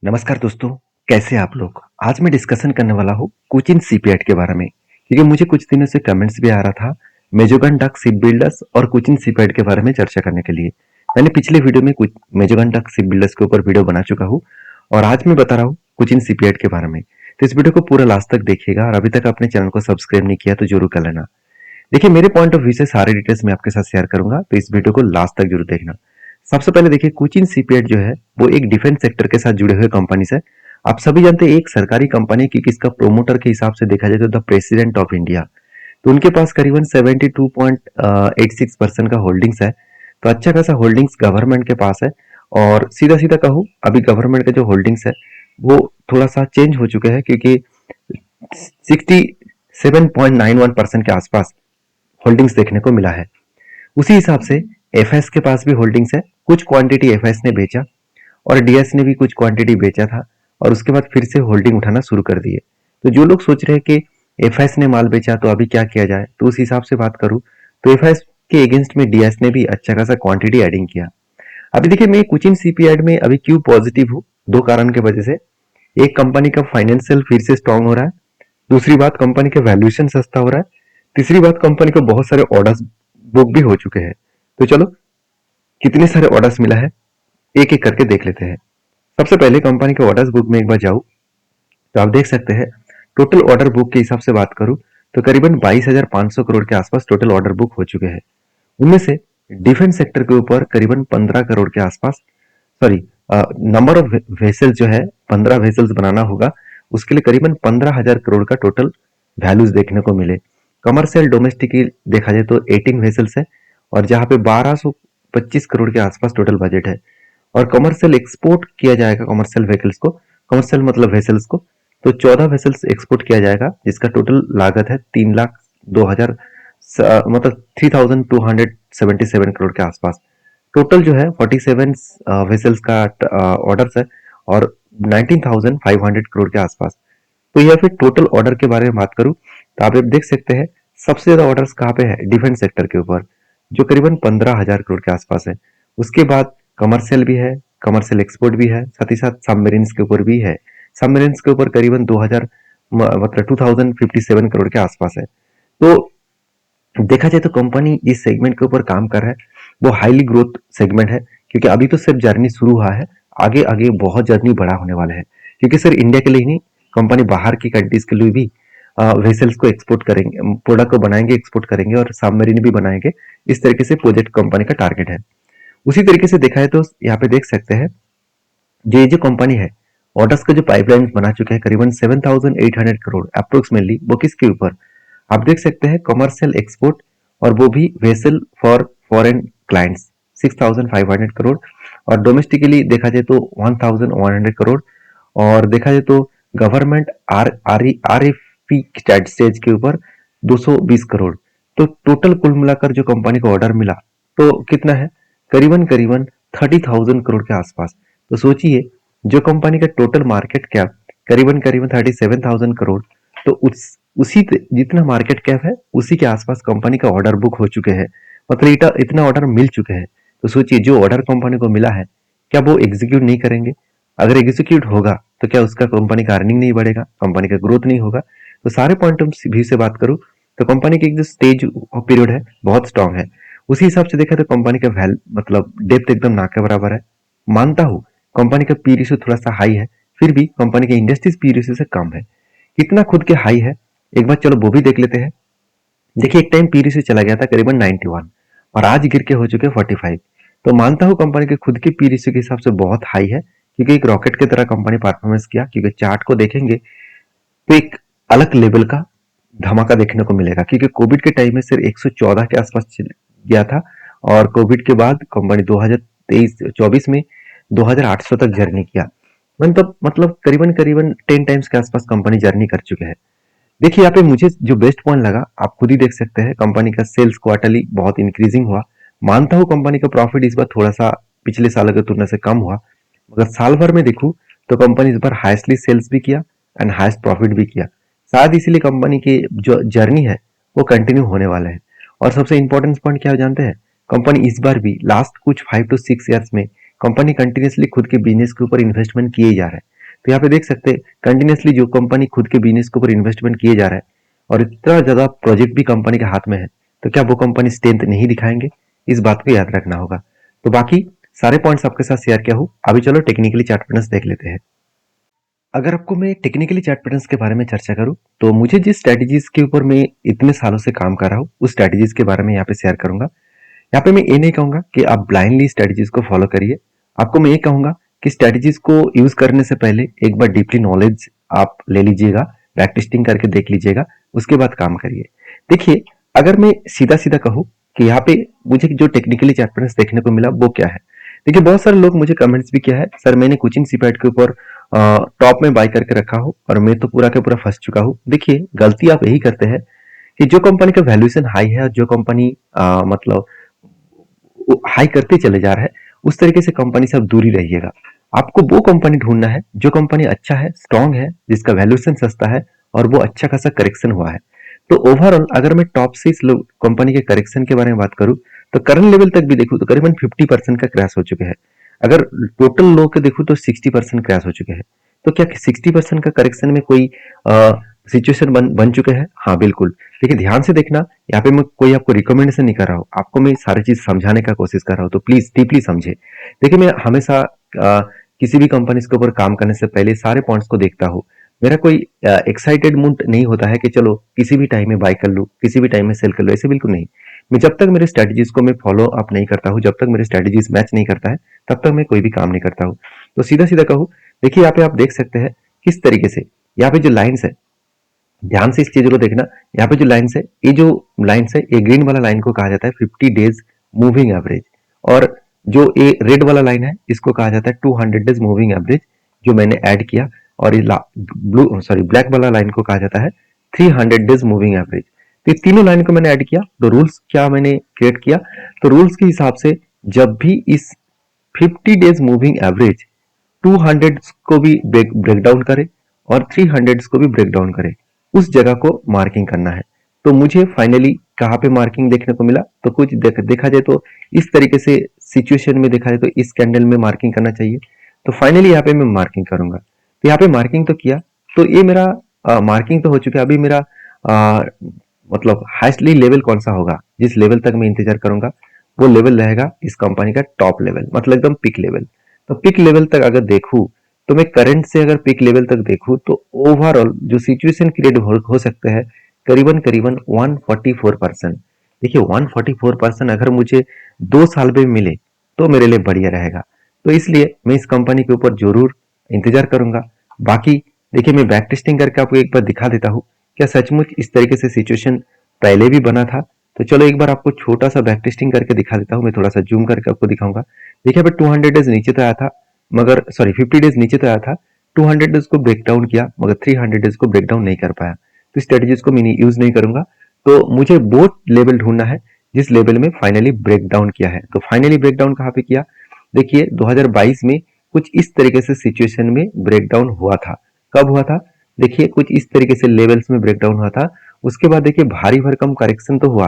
नमस्कार दोस्तों, कैसे हैं आप लोग? आज मैं डिस्कशन करने वाला हूँ कोचिन शिपयार्ड के बारे में, क्योंकि मुझे कुछ दिनों से कमेंट्स भी आ रहा था मेजोगन डक शिप बिल्डर्स और कोचिन शिपयार्ड के बारे में चर्चा करने के लिए। मैंने पिछले वीडियो में कुछ मेजोगन डक शिप बिल्डर्स के ऊपर वीडियो बना चुका हूँ और आज मैं बता रहा हूँ कोचिन शिपयार्ड के बारे में। तो इस वीडियो को पूरा लास्ट तक देखिएगा और अभी तक अपने चैनल को सब्सक्राइब नहीं किया तो जरूर कर लेना। देखिए, मेरे पॉइंट ऑफ व्यू से सारे डिटेल्स मैं आपके साथ शेयर करूंगा, तो इस वीडियो को लास्ट तक जरूर देखना। सबसे पहले देखिए, कोचिन शिपयार्ड जो है वो एक डिफेंस सेक्टर के साथ जुड़े हुए कंपनी है। आप सभी जानते हैं एक सरकारी कंपनी की किसका प्रोमोटर के हिसाब से देखा जाए तो द प्रेसिडेंट ऑफ इंडिया। तो उनके पास करीबन 72.86% का होल्डिंग्स है। तो अच्छा खासा होल्डिंग्स गवर्नमेंट के पास है। और सीधा सीधा कहूँ, अभी गवर्नमेंट के जो होल्डिंग्स है वो थोड़ा सा चेंज हो चुके हैं, क्योंकि 67.91% के आसपास होल्डिंग्स देखने को मिला है। उसी हिसाब से एफएस के पास भी होल्डिंग्स है। कुछ क्वांटिटी एफएस ने बेचा और डीएस ने भी कुछ क्वांटिटी बेचा था और उसके बाद फिर से होल्डिंग उठाना शुरू कर दिए। तो जो लोग सोच रहे हैं कि एफएस ने माल बेचा तो अभी क्या किया जाए, तो उस हिसाब से बात करूं तो एफएस के अगेंस्ट में डीएस ने भी अच्छा खासा क्वांटिटी एडिंग किया। अभी देखिए, मैं कोचिन शिपयार्ड में अभी क्यों पॉजिटिव हूँ, दो कारण के वजह से। एक, कंपनी का फाइनेंशियल फिर से स्ट्रांग हो रहा है। दूसरी बात, कंपनी का वैल्यूएशन सस्ता हो रहा है। तीसरी बात, कंपनी को बहुत सारे ऑर्डर्स बुक भी हो चुके हैं। तो चलो, कितने सारे ऑर्डर्स मिला है एक एक करके देख लेते हैं। सबसे पहले कंपनी के ऑर्डर्स बुक में एक बार जाऊं तो आप देख सकते हैं, टोटल ऑर्डर बुक के हिसाब से बात करूं तो करीबन 22,500 करोड़ के आसपास टोटल ऑर्डर बुक हो चुके हैं। उनमें से डिफेंस सेक्टर के ऊपर करीबन 15 करोड़ के आसपास, सॉरी, नंबर ऑफ वेसल्स जो है 15 वेसल्स बनाना होगा, उसके लिए करीबन 15,000 करोड़ का टोटल वैल्यूज देखने को मिले। कमर्शियल डोमेस्टिक की देखा जाए तो 18 वेसल्स है और जहां पे 1225 करोड़ के आसपास टोटल बजट है। और कमर्शियल एक्सपोर्ट किया जाएगा कमर्शियल व्हीकल्स को, कमर्शियल मतलब वेसल्स को, तो 14 वेसल्स एक्सपोर्ट किया जाएगा जिसका टोटल लागत है 3,02,000, मतलब 3,277 करोड़ के आसपास। टोटल जो है 47 वेसल्स का ऑर्डर है और 19,500 करोड़ के आसपास। तो यह फिर टोटल ऑर्डर के बारे में बात करूं तो आप देख सकते हैं सबसे ज्यादा ऑर्डर्स कहाँ पे है, डिफेंस सेक्टर के ऊपर, जो करीबन 15,000 करोड़ के आसपास है। उसके बाद कमर्शियल भी है, कमर्शियल एक्सपोर्ट भी है, साथ ही साथ सबमरीन्स के ऊपर भी है। सबमरीन्स के ऊपर करीबन 2000, मतलब 2057 करोड़ के आसपास है। तो देखा जाए तो कंपनी जिस सेगमेंट के ऊपर काम कर रहा है वो हाईली ग्रोथ सेगमेंट है, क्योंकि अभी तो सिर्फ जर्नी शुरू हुआ है। आगे आगे बहुत जर्नी बड़ा होने वाला है, क्योंकि सिर्फ इंडिया के लिए ही नहीं, कंपनी बाहर की कंट्रीज के लिए भी वेसल्स को एक्सपोर्ट करेंगे, प्रोडक्ट को बनाएंगे, एक्सपोर्ट करेंगे और सबमरीन भी बनाएंगे। इस तरीके से प्रोजेक्ट कंपनी का टारगेट है। उसी तरीके से देखा है तो यहाँ पे देख सकते हैं जो कंपनी है, ऑर्डर्स का जो पाइपलाइन बना चुके हैं करीबन 7,800 करोड़ अप्रोक्सीमेटली, वो किसके ऊपर आप देख सकते हैं, कमर्शियल एक्सपोर्ट, और वो भी vessel for foreign clients 6,500 crore, और डोमेस्टिकली देखा जाए तो 1,100 करोड़, और देखा जाए तो government R F P stage के ऊपर 220 करोड़। तो टोटल कुल मिलाकर जो कंपनी को ऑर्डर मिला तो कितना है, करीबन करीबन 30,000 करोड़ के आसपास। तो सोचिए, जो कंपनी का टोटल मार्केट कैप करीबन करीबन 37,000 करोड़, तो उसी जितना मार्केट कैप है उसी के आसपास कंपनी का ऑर्डर बुक हो चुके हैं, मतलब इतना ऑर्डर मिल चुके हैं। तो सोचिए, जो ऑर्डर कंपनी को मिला है क्या वो एग्जीक्यूट नहीं करेंगे? अगर एग्जीक्यूट होगा तो क्या उसका कंपनी का अर्निंग नहीं बढ़ेगा, कंपनी का ग्रोथ नहीं होगा? तो सारे पॉइंट ऑफ व्यू से बात करूं तो कंपनी की जो स्टेज पीरियड है बहुत स्ट्रांग है। उसी हिसाब से देखा तो कंपनी का वैल मतलब डेप्थ एकदम ना के बराबर है। मानता हूं कंपनी का पी रेशियो थोड़ा सा हाई है, फिर भी कंपनी के इंडस्ट्रीज पी रेशियो से कम है। कितना खुद के हाई है एक बार चलो वो भी देख लेते हैं। देखिए, एक टाइम पी रेशियो चला गया था करीबन 91 और आज गिर के हो चुके 45। तो मानता हूं कंपनी के खुद के पी रेशियो के हिसाब से बहुत हाई है, क्योंकि एक रॉकेट की तरह कंपनी परफॉर्मेंस किया। क्योंकि चार्ट को देखेंगे तो एक अलग लेवल का धमाका देखने को मिलेगा, क्योंकि कोविड के टाइम में सिर्फ 114 के आसपास गया था और कोविड के बाद कंपनी 2023-24 में 2,800 तक जर्नी किया। मतलब करीबन करीबन 10 टाइम्स के आसपास कंपनी जर्नी कर चुके हैं। देखिए, यहाँ पे मुझे जो बेस्ट पॉइंट लगा आप खुद ही देख सकते हैं, कंपनी का सेल्स क्वार्टरली बहुत इंक्रीजिंग हुआ। मानता हूँ कंपनी का प्रॉफिट इस बार थोड़ा सा पिछले साल की तुलना से कम हुआ, मगर साल भर में देखूं तो कंपनी इस बार हाईएस्टली सेल्स भी किया एंड हाईएस्ट प्रॉफिट भी किया। शायद इसीलिए कंपनी की जो जर्नी है वो कंटिन्यू होने वाला है। और सबसे इंपॉर्टेंट पॉइंट क्या हो जानते हैं, कंपनी इस बार भी लास्ट कुछ 5 to 6 ईयर्स में कंपनी कंटिन्यूसली खुद के बिजनेस के ऊपर इन्वेस्टमेंट किए जा रहा है। तो यहाँ पे देख सकते हैं कंटिन्यूसली जो कंपनी खुद के बिजनेस के ऊपर इन्वेस्टमेंट किए जा रहा है और इतना ज्यादा प्रोजेक्ट भी कंपनी के हाथ में है, तो क्या वो कंपनी स्ट्रेंथ नहीं दिखाएंगे? इस बात को याद रखना होगा। तो बाकी सारे पॉइंट्स आपके साथ शेयर किया हूँ। अभी चलो टेक्निकली चार्ट पैटर्न्स देख लेते हैं। अगर आपको मैं टेक्निकली चार्ट पैटर्न्स के बारे में चर्चा करूं, तो मुझे जिस स्ट्रेटजीज के ऊपर मैं इतने सालों से काम कर रहा हूं, उस स्ट्रेटजीज के बारे में यहाँ पे शेयर करूंगा। यहाँ पे मैं ये नहीं कहूंगा कि आप ब्लाइंडली स्ट्रेटजीज को फॉलो करिए। आपको मैं ये कहूंगा कि स्ट्रेटजीज को यूज करने से पहले एक बार डीपली नॉलेज आप ले लीजिएगा, बैक टेस्टिंग करके देख लीजिएगा, उसके बाद काम करिए। देखिए, अगर मैं सीधा सीधा कहूँ कि यहाँ पे मुझे जो टेक्निकली चार्ट पैटर्न्स देखने को मिला वो क्या है। देखिए, बहुत सारे लोग मुझे कमेंट्स भी किया है, सर मैंने कोचिंग सीपैट के ऊपर टॉप में बाय करके रखा हो और मैं तो पूरा का पूरा फंस चुका हूँ। देखिए, गलती आप यही करते हैं कि जो कंपनी का वैल्यूएशन हाई है और जो कंपनी मतलब हाई करते चले जा रहा है, उस तरीके से कंपनी से आप दूर ही रहिएगा। आपको वो कंपनी ढूंढना है जो कंपनी अच्छा है, स्ट्रांग है, जिसका वैल्यूएशन सस्ता है और वो अच्छा खासा करेक्शन हुआ है। तो ओवरऑल अगर मैं टॉप से इस कंपनी के करेक्शन के बारे में बात करूं, तो करंट लेवल तक भी देखूं तो करीबन 50% का क्रैश हो चुके हैं। अगर टोटल लो के देखूं तो 60% क्रैश हो चुके हैं। तो क्या 60% का करेक्शन में कोई सिचुएशन बन चुके हैं? हाँ बिल्कुल। देखिए, ध्यान से देखना, यहाँ पे मैं कोई आपको रिकमेंडेशन नहीं कर रहा हूँ, आपको मैं सारी चीज समझाने का कोशिश कर रहा हूँ, तो प्लीज डीपली समझे। देखिए, मैं हमेशा किसी भी कंपनी के ऊपर काम करने से पहले सारे पॉइंट्स को देखता हूँ। मेरा कोई एक्साइटेड मूड नहीं होता है कि चलो किसी भी टाइम में बाय कर लूँ, किसी भी टाइम में सेल कर लूँ, ऐसे बिल्कुल नहीं। मैं जब तक मेरे स्ट्रेटजीज को मैं फॉलो अप नहीं करता हूँ, जब तक मेरे स्ट्रेटजीज मैच नहीं करता है, तब तक मैं कोई भी काम नहीं करता हूँ। तो सीधा सीधा कहूँ, देखिए यहाँ पे आप देख सकते हैं किस तरीके से यहाँ पे जो लाइन्स है, ध्यान से इस चीज को देखना। यहाँ पे जो लाइन्स है, ये जो लाइन्स है, ये ग्रीन वाला लाइन को कहा जाता है 50 डेज मूविंग एवरेज, और जो ये रेड वाला लाइन है इसको कहा जाता है 200 डेज मूविंग एवरेज, जो मैंने ऐड किया। और ये ब्लू सॉरी ब्लैक वाला लाइन को कहा जाता है 300 डेज मूविंग एवरेज। तो ये तीनों लाइन को मैंने ऐड किया, तो रूल्स क्या मैंने क्रिएट किया, तो रूल्स के हिसाब से जब भी इस 50 डेज मूविंग एवरेज 200 को भी ब्रेक डाउन करे और 300 को भी ब्रेक डाउन करे, उस जगह को मार्किंग करना है। तो मुझे फाइनली कहाँ पे मार्किंग देखने को मिला, तो कुछ देखा जाए तो इस तरीके से सिचुएशन में देखा जाए तो इस कैंडल में मार्किंग करना चाहिए। तो फाइनली यहाँ पे मैं मार्किंग करूंगा। तो यहाँ पे मार्किंग तो किया, तो ये मेरा मार्किंग तो हो चुका है। अभी मेरा आ, मतलब हाईएस्टली लेवल कौन सा होगा, जिस लेवल तक मैं इंतजार करूंगा वो लेवल रहेगा इस कंपनी का टॉप लेवल, मतलब एकदम पिक लेवल। तो पिक लेवल तक अगर देखूं, तो मैं करंट से अगर पिक लेवल तक देखूं, तो ओवरऑल जो सिचुएशन क्रिएट हो सकते हैं करीबन करीबन 144%। देखिए, 144% अगर मुझे 2 साल में मिले तो मेरे लिए बढ़िया रहेगा। तो इसलिए मैं इस कंपनी के ऊपर जरूर इंतजार करूंगा। बाकी देखिए, मैं बैक टेस्टिंग करके आपको एक बार दिखा देता हूँ क्या सचमुच इस तरीके से सिचुएशन पहले भी बना था। तो चलो एक बार आपको छोटा सा बैक टेस्टिंग करके दिखा देता हूँ। मैं थोड़ा सा जूम करके आपको दिखाऊंगा। देखिए, अब 200 डेज नीचे तो आया था, मगर सॉरी 50 डेज नीचे तो आया था, 200 डेज को ब्रेक डाउन किया, मगर 300 डेज को ब्रेक डाउन नहीं कर पाया। तो स्ट्रेटजीज को मैं यूज नहीं करूंगा। तो मुझे वो लेवल ढूंढना है जिस लेवल में फाइनली ब्रेक डाउन किया है। तो फाइनली ब्रेक डाउन कहाँ पे किया, देखिए 2022 में कुछ इस तरीके से सिचुएशन में ब्रेक डाउन हुआ था। कब हुआ था, देखिए कुछ इस तरीके से लेवल्स में ब्रेक डाउन हुआ था। उसके बाद देखिए भारी भरकम करेक्शन तो हुआ।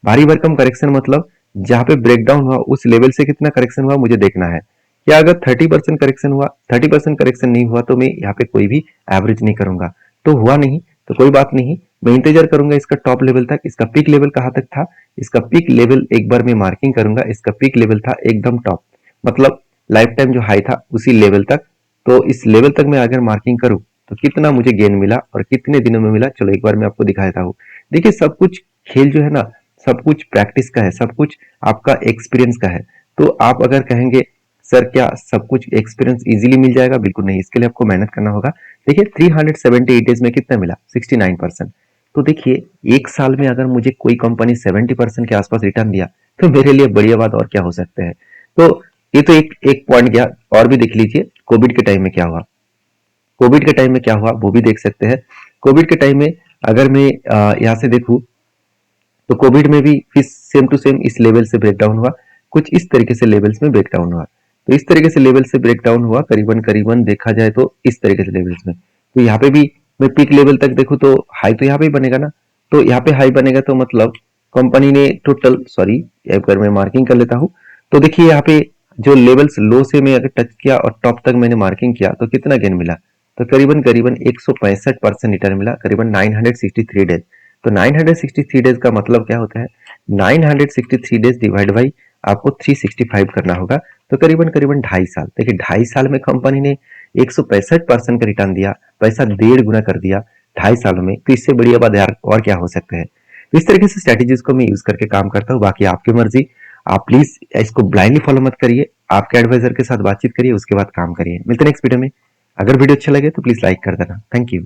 भारी भरकम करेक्शन मतलब जहां पे ब्रेकडाउन हुआ उस लेवल से कितना करेक्शन हुआ मुझे देखना है। क्या अगर 30% करेक्शन हुआ, 30% करेक्शन नहीं हुआ, तो मैं यहाँ पे कोई भी एवरेज नहीं करूंगा। तो हुआ नहीं तो कोई बात नहीं, मैं इंतजार करूंगा इसका टॉप लेवल तक। इसका पीक लेवल कहाँ तक था, इसका पीक लेवल एक बार मैं मार्किंग करूंगा। इसका पीक लेवल था एकदम टॉप, मतलब लाइफ टाइम जो हाई था उसी लेवल तक। तो इस लेवल तक मैं अगर मार्किंग करूं तो कितना मुझे गेन मिला और कितने दिनों में मिला, चलो एक बार मैं आपको दिखा देता हूँ। देखिए, सब कुछ खेल जो है ना, सब कुछ प्रैक्टिस का है, सब कुछ आपका एक्सपीरियंस का है। तो आप अगर कहेंगे सर क्या सब कुछ एक्सपीरियंस इजीली मिल जाएगा, बिल्कुल नहीं, इसके लिए आपको मेहनत करना होगा। देखिए 378 डेज में कितना मिला, 69%। तो देखिए, एक साल में अगर मुझे कोई कंपनी 70% के आसपास रिटर्न दिया, तो मेरे लिए बढ़िया बात और क्या हो सकते हैं। तो ये तो एक एक पॉइंट गया। और भी देख लीजिए कोविड के टाइम में क्या हुआ। कोविड के टाइम में क्या हुआ वो भी देख सकते हैं। कोविड के टाइम में अगर मैं यहाँ से देखूं, तो कोविड में भी फिर सेम टू सेम इस लेवल से ब्रेकडाउन हुआ, कुछ इस तरीके से लेवल्स में ब्रेकडाउन हुआ। तो इस तरीके से लेवल से ब्रेकडाउन हुआ, करीबन करीबन देखा जाए तो इस तरीके से लेवल्स में। तो यहाँ पे भी मैं पीक लेवल तक देखूं तो हाई तो यहाँ पे ही बनेगा ना। तो यहाँ पे हाई बनेगा तो मतलब कंपनी ने टोटल, सॉरी एक बार मैं मार्किंग कर लेता हूँ। तो देखिए यहाँ पे जो लेवल्स लो से मैं अगर टच किया और टॉप तक मैंने मार्किंग किया तो कितना गेन मिला, तो करीबन करीबन 165% रिटर्न मिला, करीबन 963 डेज। तो 963 डेज का मतलब क्या होता है, 963 डेज डिवाइड बाई आपको 365 करना होगा, तो करीबन करीबन 2.5 साल। देखिए 2.5 साल में कंपनी ने 165% का रिटर्न दिया, पैसा 1.5 गुना कर दिया 2.5 सालों में, तो इससे बढ़िया बात यार और क्या हो सकते हैं। इस तरीके से स्ट्रेटेजीज को मैं यूज करके काम करता हूँ, बाकी आपकी मर्जी। आप प्लीज इसको ब्लाइंडली फॉलो मत करिए, आपके एडवाइजर के साथ बातचीत करिए, उसके बाद काम करिए। मिलते हैं नेक्स्ट वीडियो में। अगर वीडियो अच्छा लगे तो प्लीज लाइक कर देना। Thank you.